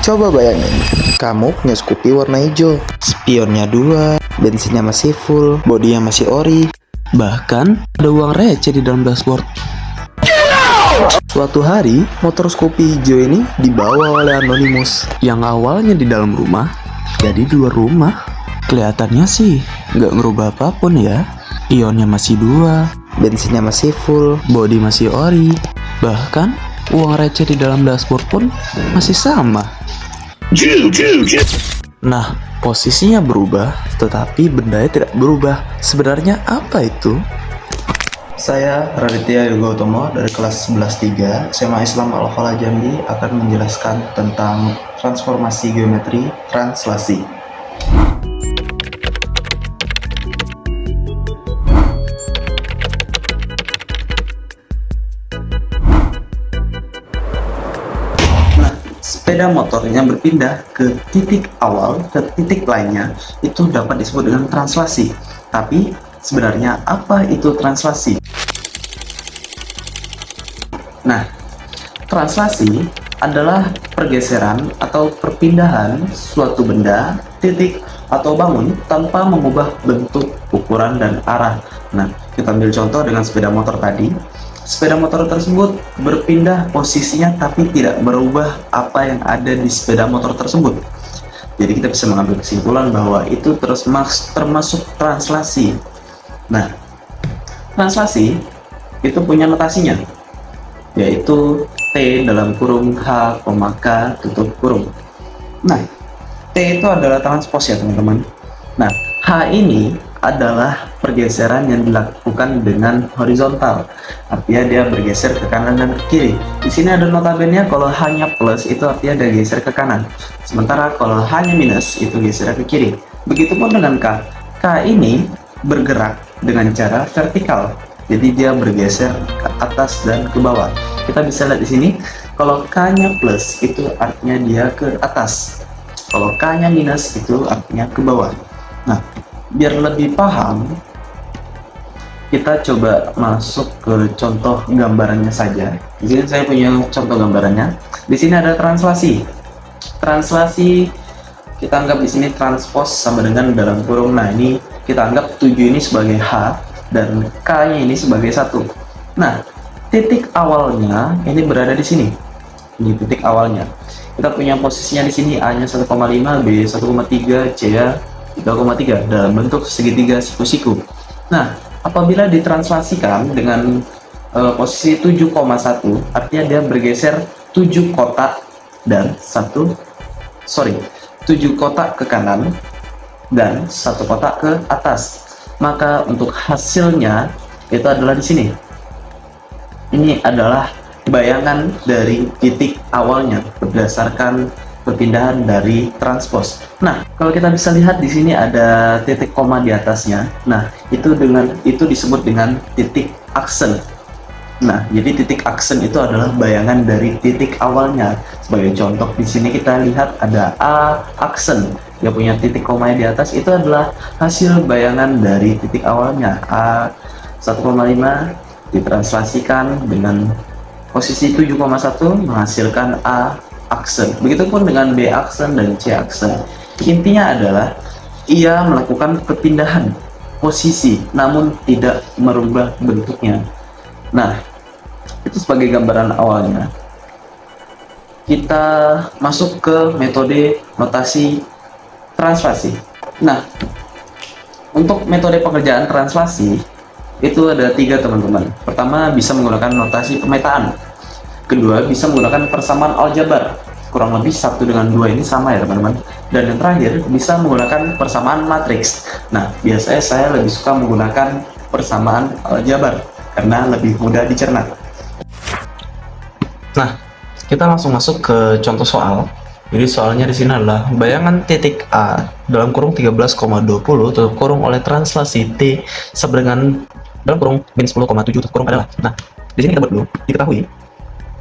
Coba bayangin, kamu punya Scoopy warna hijau, spionnya 2, bensinnya masih full, bodinya masih ori, bahkan ada uang receh di dalam dashboard. Suatu hari, motor Scoopy hijau ini dibawa oleh Anonymous yang awalnya di dalam rumah, jadi di luar rumah. Kelihatannya sih nggak ngerubah apapun ya. Ionnya masih 2, bensinnya masih full, bodi masih ori, bahkan uang receh di dalam dashboard pun masih sama. Nah, posisinya berubah, tetapi bendanya tidak berubah. Sebenarnya apa itu? Saya Raditya Yoga Utomo dari kelas 11-3 SMA Islam Al-Falah Jambi akan menjelaskan tentang transformasi geometri translasi. Sepeda motor yang berpindah ke titik awal ke titik lainnya itu dapat disebut dengan translasi. Tapi sebenarnya apa itu translasi? Nah, translasi adalah pergeseran atau perpindahan suatu benda, titik, atau bangun tanpa mengubah bentuk, ukuran, dan arah. Nah, kita ambil contoh dengan sepeda motor tadi. Sepeda motor tersebut berpindah posisinya tapi tidak berubah apa yang ada di sepeda motor tersebut. Jadi kita bisa mengambil kesimpulan bahwa itu termasuk translasi. Nah, translasi itu punya notasinya, yaitu T dalam kurung H, K, tutup kurung. Nah, T itu adalah transpos ya teman-teman. Nah, H ini adalah pergeseran yang dilakukan dengan horizontal, artinya dia bergeser ke kanan dan ke kiri. Di sini ada notabene kalau hanya plus itu artinya dia geser ke kanan, sementara kalau hanya minus itu geser ke kiri. Begitupun dengan K. K ini bergerak dengan cara vertikal, jadi dia bergeser ke atas dan ke bawah. Kita bisa lihat di sini, kalau K-nya plus itu artinya dia ke atas, kalau K-nya minus itu artinya ke bawah. Nah, biar lebih paham, kita coba masuk ke contoh gambarannya saja. Di sini saya punya contoh gambarannya. Di sini ada translasi. Translasi kita anggap di sini transpos sama dengan dalam kurung. Nah, ini kita anggap 7 ini sebagai H dan K-nya ini sebagai 1. Nah, titik awalnya ini berada di sini. Ini titik awalnya. Kita punya posisinya di sini, A-nya 1,5, B 1,3, C-nya 3,3 dalam bentuk segitiga siku-siku. Nah, apabila ditranslasikan dengan posisi 7,1, artinya dia bergeser 7 kotak dan 7 kotak ke kanan dan 1 kotak ke atas. Maka untuk hasilnya itu adalah di sini. Ini adalah bayangan dari titik awalnya berdasarkan perpindahan dari transpos. Nah, kalau kita bisa lihat di sini ada titik koma di atasnya. Nah, itu disebut dengan titik aksen. Nah, jadi titik aksen itu adalah bayangan dari titik awalnya. Sebagai contoh di sini kita lihat ada A aksen yang punya titik koma di atas, itu adalah hasil bayangan dari titik awalnya. A 1,5 ditranslasikan dengan posisi 7,1 menghasilkan A aksen. Begitupun dengan B aksen dan C aksen. Intinya adalah ia melakukan perpindahan posisi namun tidak merubah bentuknya. Nah, itu sebagai gambaran awalnya. Kita masuk ke metode notasi translasi. Nah, untuk metode pengerjaan translasi itu ada 3 teman-teman. Pertama, bisa menggunakan notasi pemetaan. Kedua, bisa menggunakan persamaan aljabar. Kurang lebih 1 dengan 2 ini sama ya teman-teman. Dan yang terakhir, bisa menggunakan persamaan matriks. Nah, biasanya saya lebih suka menggunakan persamaan aljabar karena lebih mudah dicerna. Nah, kita langsung masuk ke contoh soal. Jadi soalnya di sini adalah bayangan titik A dalam kurung 13,20 tutup kurung oleh translasi T sama dengan dalam kurung min 10,7 tutup kurung adalah. Nah, di sini kita buat dulu diketahui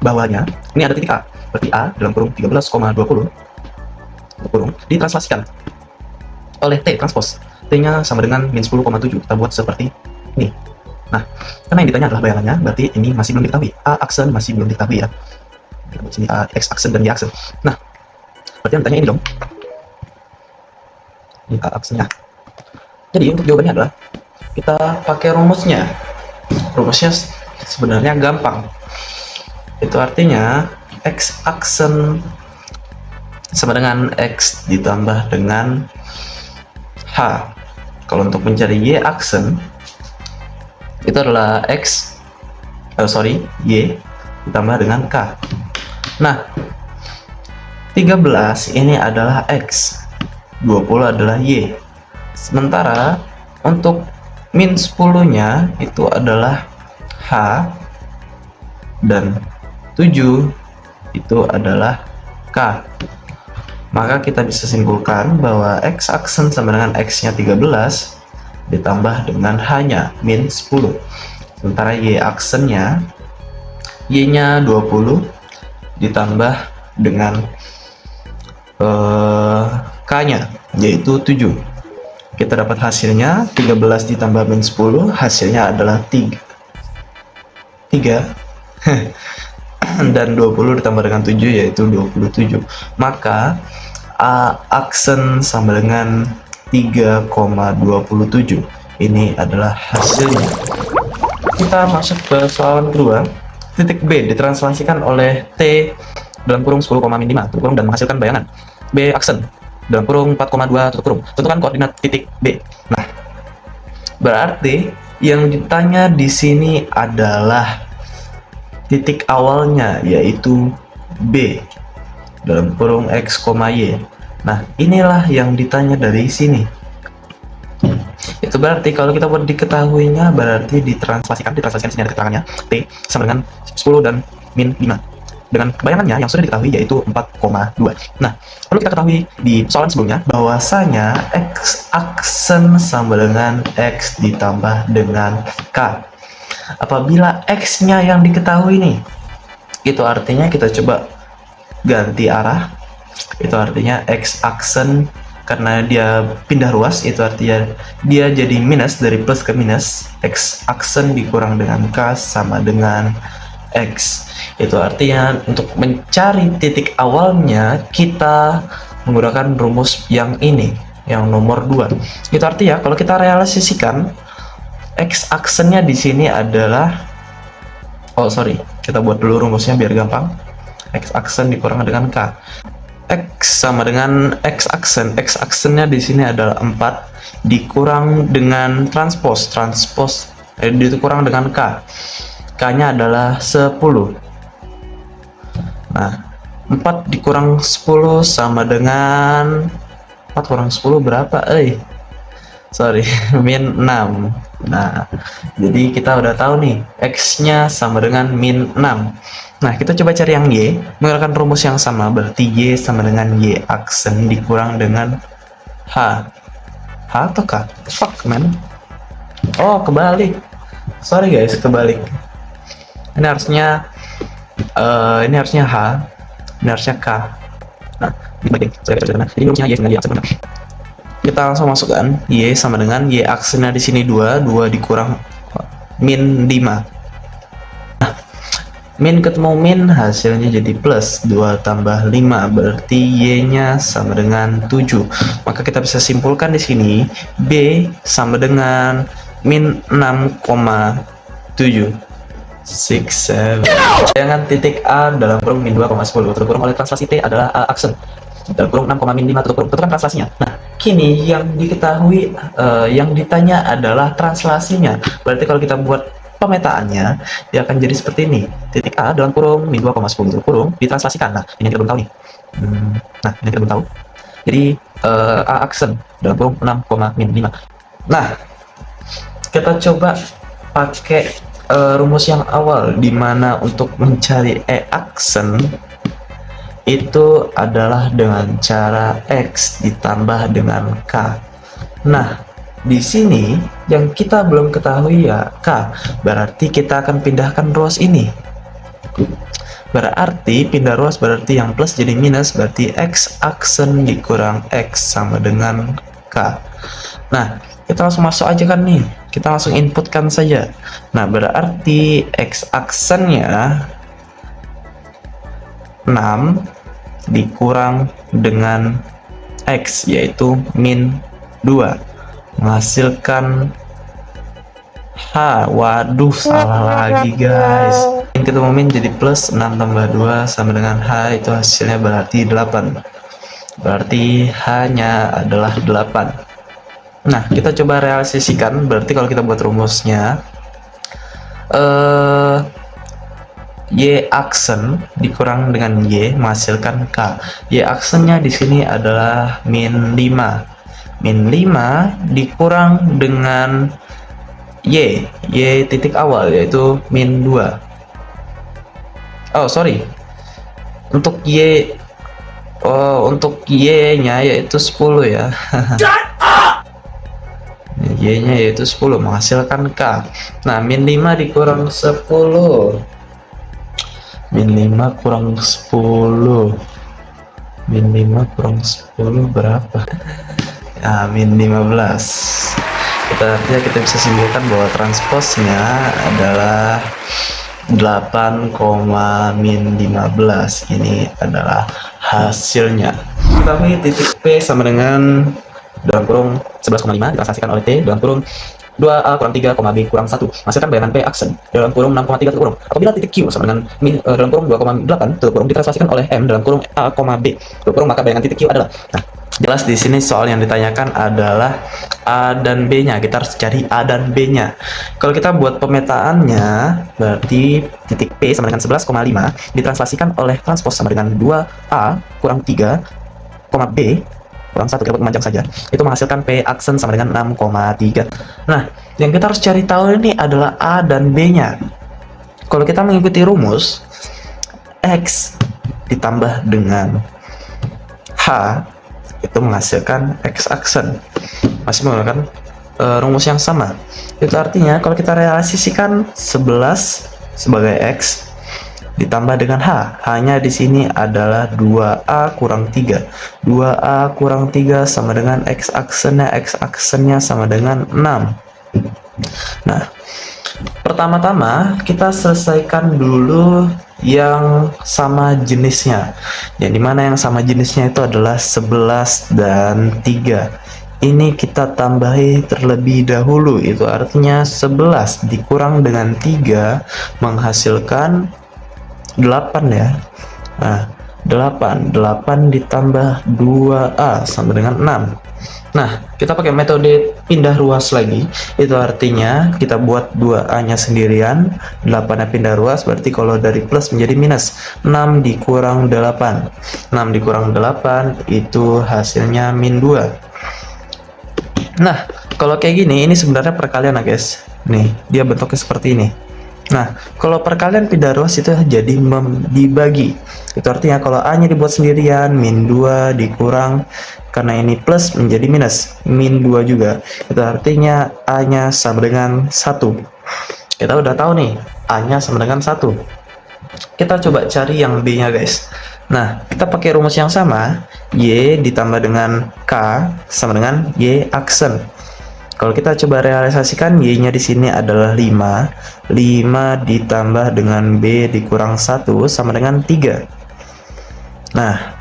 bahwanya ini ada titik A, berarti A dalam kurung 13,20 kurung ditranslasikan oleh T transpos. T-nya sama dengan min 10,7. Kita buat seperti ini. Nah, karena yang ditanya adalah bayangannya, berarti ini masih belum diketahui. A aksen masih belum diketahui ya. Kita buat sini A, X aksen dan Y aksen. Nah, Berarti yang ditanya ini dong. Ini aksennya. Jadi untuk jawabannya adalah kita pakai rumusnya. Rumusnya sebenarnya gampang. Itu artinya X aksen sama dengan X ditambah dengan H. Kalau untuk mencari Y aksen, itu adalah Y ditambah dengan K. Nah, 13 ini adalah X, 20 adalah Y. Sementara untuk min 10 nya itu adalah H, dan 7 itu adalah K. Maka kita bisa simpulkan bahwa X aksen sama dengan X nya 13 ditambah dengan H nya min 10. Sementara Y aksennya, Y nya 20 ditambah dengan K nya yaitu 7. Kita dapat hasilnya 13 ditambah min 10, hasilnya adalah 3 dan 20 ditambah dengan 7 yaitu 27. Maka aksen sama dengan 3,27. Ini adalah hasilnya. Kita masuk ke soalan kedua. Titik B ditranslasikan oleh T dalam kurung 10,5 tutup kurung dan menghasilkan bayangan B aksen dalam kurung 4,2 tutup kurung. Tentukan koordinat titik B. Nah, berarti yang ditanya di sini adalah titik awalnya, yaitu B dalam kurung X, Y. Nah, inilah yang ditanya dari sini. Itu berarti kalau kita buat diketahuinya, berarti ditranslasikan sini ada keterangannya T sama dengan 10 dan min 5 dengan bayangannya yang sudah diketahui yaitu 4,2. Nah, perlu kita ketahui di soalan sebelumnya bahwasanya X aksen sama dengan X ditambah dengan K. Apabila X nya yang diketahui nih, itu artinya kita coba ganti arah. Itu artinya X aksen karena dia pindah ruas, itu artinya dia jadi minus, dari plus ke minus. X aksen dikurang dengan K sama dengan X. Itu artinya untuk mencari titik awalnya kita menggunakan rumus yang ini, yang nomor 2. Itu artinya kalau kita realisasikan X aksennya di sini adalah, kita buat dulu rumusnya biar gampang. X aksen dikurang dengan K. X sama dengan X aksen. X aksennya di sini adalah 4 dikurang dengan transpose dikurang dengan K. K-nya adalah 10. Nah, 4 dikurang 10 sama dengan 4 kurang 10 berapa? Min 6. Nah, jadi kita udah tahu nih X-nya sama dengan min 6. Nah, kita coba cari yang Y menggunakan rumus yang sama, berarti Y sama dengan Y aksen dikurang dengan H. H atau K? Fuck man. Oh, kebalik. Sorry guys, kebalik. Ini harusnya H, ini harusnya K. Nah, dibagi. Jadi rumusnya Y sama Y aksen benar. Kita langsung masukkan Y sama dengan Y aksennya di sini 2 dikurang min 5. Nah, min ketemu min hasilnya jadi plus 2 tambah 5, berarti Y nya sama dengan 7. Maka kita bisa simpulkan di sini B sama dengan min 6,7. 6, 7. Bayangan titik A dalam kurung min 2,10 tutup kurung oleh translasi T adalah A aksen dalam kurung 6,5 tutup kurung. Tentukan translasinya. Nah, kini yang diketahui, yang ditanya adalah translasinya. Berarti kalau kita buat pemetaannya, dia akan jadi seperti ini. Titik A dalam kurung min 2,10 tutup kurung ditranslasikan. Nah, ini yang kita belum tahu nih. Nah, ini yang kita belum tahu. Jadi A aksen dalam kurung 6,5. Nah, kita coba pakai rumus yang awal, dimana untuk mencari E aksen itu adalah dengan cara X ditambah dengan K. Nah, di sini yang kita belum ketahui ya K, berarti kita akan pindahkan ruas ini. Berarti pindah ruas berarti yang plus jadi minus, berarti X aksen dikurang X sama dengan K. Nah, kita langsung masuk aja kan nih, kita langsung inputkan saja. Nah, berarti X aksennya 6 dikurang dengan X, yaitu min 2, menghasilkan H. Waduh, salah lagi guys. Min ketemu min jadi plus 6 tambah 2 sama dengan H, itu hasilnya berarti 8. Berarti H-nya adalah 8. Nah, kita coba realisasikan. Berarti kalau kita buat rumusnya, Y aksen dikurang dengan Y menghasilkan K. Y aksennya di sini adalah min 5. Min 5 dikurang dengan Y titik awal, yaitu min 2. Oh, sorry. Untuk Y, untuk Y-nya yaitu 10 ya. Y-nya yaitu 10 menghasilkan K. Nah, min 5 dikurang 10. Min 5 kurang 10. Min 5 kurang 10 berapa? Ya, min 15. Artinya kita bisa simpulkan bahwa transposnya adalah 8, min 15. Ini adalah hasilnya. Kita pilih titik P sama dengan dalam kurung 11,5 ditransaksikan oleh T dalam kurung 2A kurang 3, B kurang 1. Hasilkan bayangan P aksen dalam kurung 6,3 tutup kurung. Apabila titik Q sama dengan dalam kurung 2,8 tutup kurung ditransaksikan oleh M dalam kurung A, B tutup kurung, maka bayangan titik Q adalah. Nah, jelas di sini soal yang ditanyakan adalah A dan B-nya. Kita harus cari A dan B-nya. Kalau kita buat pemetaannya, berarti titik P sama dengan 11,5 ditranslasikan oleh transpos sama dengan 2A kurang 3, B kurang 1, kita buat memanjang saja. Itu menghasilkan P aksen sama dengan 6,3. Nah, yang kita harus cari tahu ini adalah A dan B-nya. Kalau kita mengikuti rumus, X ditambah dengan H itu menghasilkan X aksen. Masih menggunakan rumus yang sama. Itu artinya kalau kita realisasikan 11 sebagai X ditambah dengan H, H-nya di sini adalah 2A kurang 3. 2A kurang 3 sama dengan X aksennya sama dengan 6. Nah, pertama-tama kita selesaikan dulu yang sama jenisnya. Yang dimana yang sama jenisnya itu adalah 11 dan 3. Ini kita tambahi terlebih dahulu. Itu artinya 11 dikurang dengan 3 menghasilkan 8 ya. Nah, 8 ditambah 2A sama dengan 6. Nah, kita pakai metode pindah ruas lagi. Itu artinya kita buat 2A-nya sendirian, 8-nya pindah ruas, berarti kalau dari plus menjadi minus. 6 dikurang 8. 6 dikurang 8 itu hasilnya min 2. Nah, kalau kayak gini, ini sebenarnya perkalian ya guys. Nih, dia bentuknya seperti ini. Nah, kalau perkalian pindah ruas itu jadi dibagi. Itu artinya kalau A-nya dibuat sendirian, min 2 dikurang, karena ini plus menjadi minus, min 2 juga. Itu artinya A-nya sama dengan 1. Kita udah tahu nih, A-nya sama dengan 1. Kita coba cari yang B-nya guys. Nah, kita pakai rumus yang sama, Y ditambah dengan K sama dengan Y aksen. Kalau kita coba realisasikan, Y-nya di sini adalah 5. 5 ditambah dengan B dikurang 1 sama dengan 3. Nah,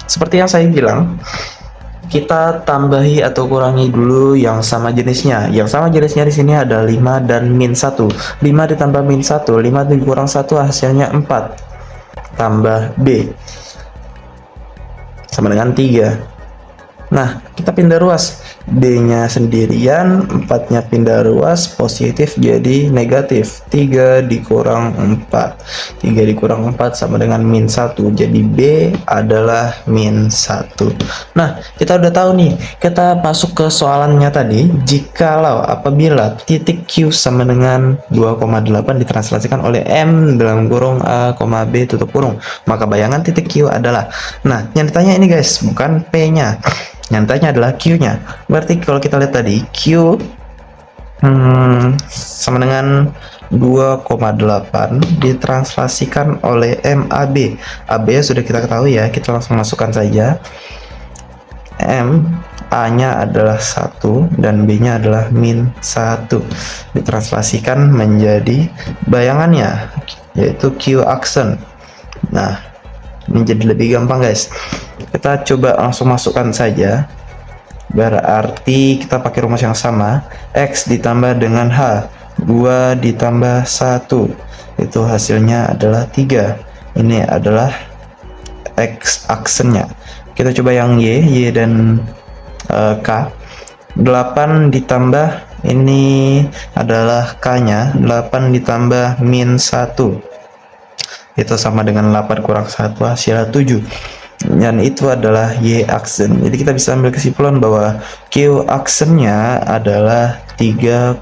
seperti yang saya bilang, kita tambahi atau kurangi dulu yang sama jenisnya. Yang sama jenisnya di sini ada 5 dan min 1. 5 ditambah min 1, 5 dikurang 1 hasilnya 4. Tambah B sama dengan 3. Nah, kita pindah ruas. D-nya sendirian, 4-nya pindah ruas, positif jadi negatif. 3 dikurang 4. 3 dikurang 4 sama dengan min 1. Jadi B adalah min 1. Nah, kita udah tahu nih. Kita masuk ke soalannya tadi. Jikalau apabila titik Q sama dengan 2,8 ditranslasikan oleh M dalam kurung A, B tutup kurung, maka bayangan titik Q adalah. Nah, yang ditanya ini guys, bukan P-nya. Yang ditanya adalah Q-nya. Berarti kalau kita lihat tadi, Q sama dengan 2,8 ditranslasikan oleh MAB. AB sudah kita ketahui ya, kita langsung masukkan saja. M, A-nya adalah 1 dan B-nya adalah min 1. Ditranslasikan menjadi bayangannya, yaitu Q aksen. Nah, menjadi lebih gampang guys. Kita coba langsung masukkan saja. Berarti kita pakai rumus yang sama, X ditambah dengan H, 2 ditambah 1, itu hasilnya adalah 3. Ini adalah X aksennya. Kita coba yang Y dan K. 8 ditambah, ini adalah K nya, 8 ditambah min 1, itu sama dengan 8 kurang 1, hasilnya 7. Dan itu adalah Y aksen. Jadi kita bisa ambil kesimpulan bahwa Q aksennya adalah 3,7.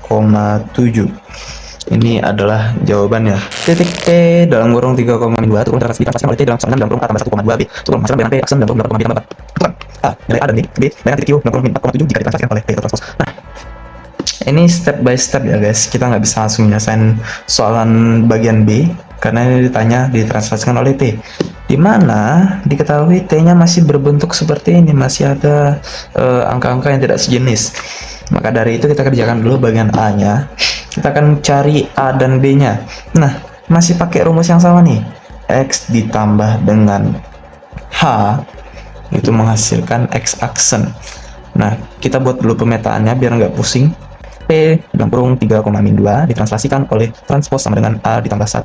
Ini adalah jawabannya. Titik P dalam kurung 3,2 turun terus ditranslasikan oleh T dalam 9 dalam kurung A tambah 1,2 B. Turun hasilkan bayangan P aksen dalam kurung 2,B tambah 4. A nilai A dan B bayangan titik Q dalam kurung 4,7 jika ditranslasikan oleh T transpos. Nah, ini step by step ya guys. Kita nggak bisa langsung nyelesain soalan bagian B karena ini ditanya ditranslasikan oleh T, dimana diketahui T-nya masih berbentuk seperti ini, masih ada angka-angka yang tidak sejenis. Maka dari itu kita kerjakan dulu bagian A-nya. Kita akan cari A dan B-nya. Nah, masih pakai rumus yang sama nih. X ditambah dengan H itu menghasilkan X aksen. Nah, kita buat dulu pemetaannya biar nggak pusing. P dalam kurung 3,2 ditranslasikan oleh transpos sama dengan A ditambah 1,2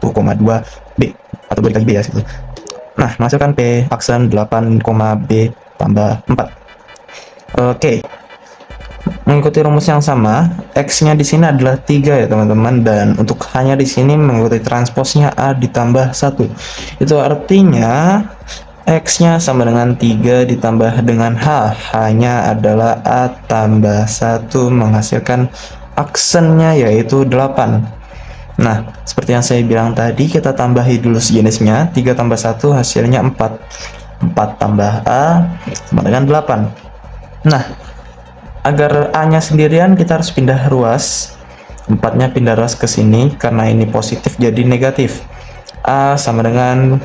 B atau 2 dikali B ya situ. Nah, menghasilkan P aksen 8, B tambah 4. Oke. Mengikuti rumus yang sama, X-nya di sini adalah 3 ya teman-teman, dan untuk hanya di sini mengikuti transposnya A ditambah 1. Itu artinya X-nya sama dengan 3 ditambah dengan H, H-nya adalah A tambah 1 menghasilkan aksennya yaitu 8. Nah, seperti yang saya bilang tadi, kita tambahi dulu sejenisnya. 3 tambah 1 hasilnya 4. 4 tambah A sama dengan 8. Nah, agar A-nya sendirian kita harus pindah ruas. 4-nya pindah ruas ke sini karena ini positif jadi negatif. A sama dengan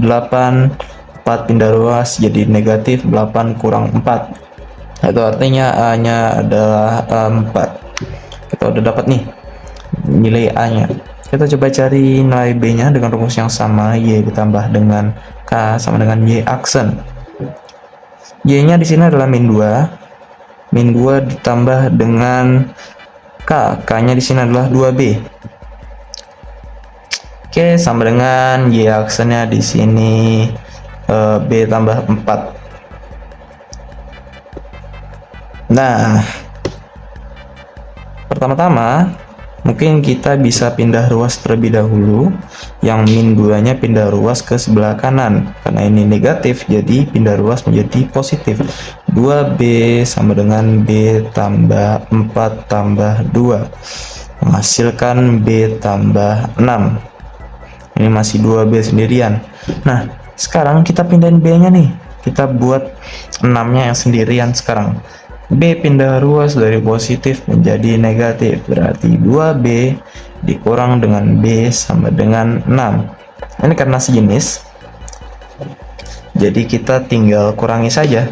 8, 4 pindah ruas jadi negatif, 8 kurang 4. Itu artinya A-nya adalah 4. Kita udah dapat nih nilai A-nya. Kita coba cari nilai B-nya dengan rumus yang sama, Y ditambah dengan K sama dengan Y aksen. Y-nya di sini adalah min 2. Min 2 ditambah dengan K. K-nya di sini adalah 2B. Oke, sama dengan Y aksennya di sini B tambah 4. Nah, pertama-tama mungkin kita bisa pindah ruas terlebih dahulu. Yang min 2 nya pindah ruas ke sebelah kanan karena ini negatif, jadi pindah ruas menjadi positif. 2B sama dengan B tambah 4 tambah 2 menghasilkan B tambah 6. Ini masih 2B sendirian. Nah, sekarang kita pindahin B nya nih, kita buat 6 nya yang sendirian. Sekarang B pindah ruas dari positif menjadi negatif, berarti 2B dikurang dengan B sama dengan 6. Ini karena sejenis, jadi kita tinggal kurangi saja.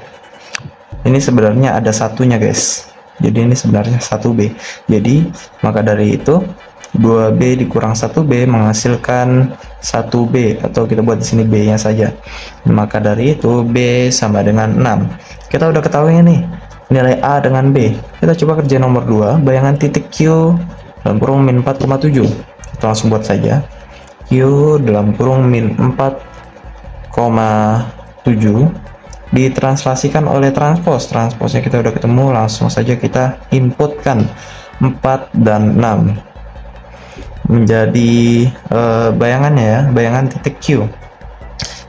Ini sebenarnya ada satunya guys, jadi ini sebenarnya 1B. Jadi maka dari itu 2B dikurang 1B menghasilkan 1B, atau kita buat di sini B nya saja. Maka dari itu B sama dengan 6. Kita udah ketahui nih nilai A dengan B. Kita coba kerja nomor 2, bayangan titik Q dalam kurung min 4,7. Kita langsung buat saja. Q dalam kurung min 4,7 ditranslasikan oleh transpos. Transposnya kita udah ketemu, langsung saja kita inputkan 4 dan 6 menjadi bayangannya ya, bayangan titik Q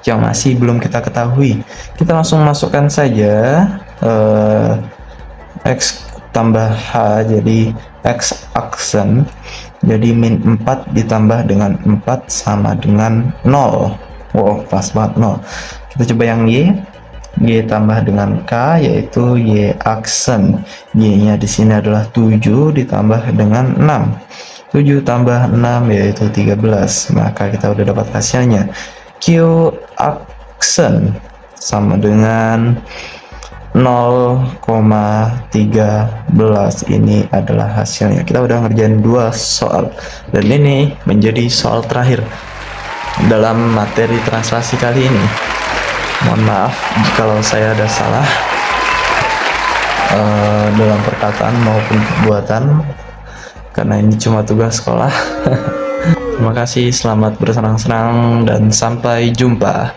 yang masih belum kita ketahui. Kita langsung masukkan saja X tambah H jadi X aksen, jadi min 4 ditambah dengan 4 sama dengan 0. Wow, pas banget 0. Kita coba yang Y tambah dengan K yaitu Y aksen. Y nya di sini adalah 7 ditambah dengan 6. 7 tambah 6 yaitu 13. Maka kita udah dapat hasilnya. Q aksen sama dengan 0,13. Ini adalah hasilnya. Kita udah ngerjain 2 soal dan ini menjadi soal terakhir. dalam materi translasi kali ini. Mohon maaf kalau saya ada salah dalam perkataan maupun perbuatan, karena ini cuma tugas sekolah. Terima kasih, selamat bersenang-senang, dan sampai jumpa.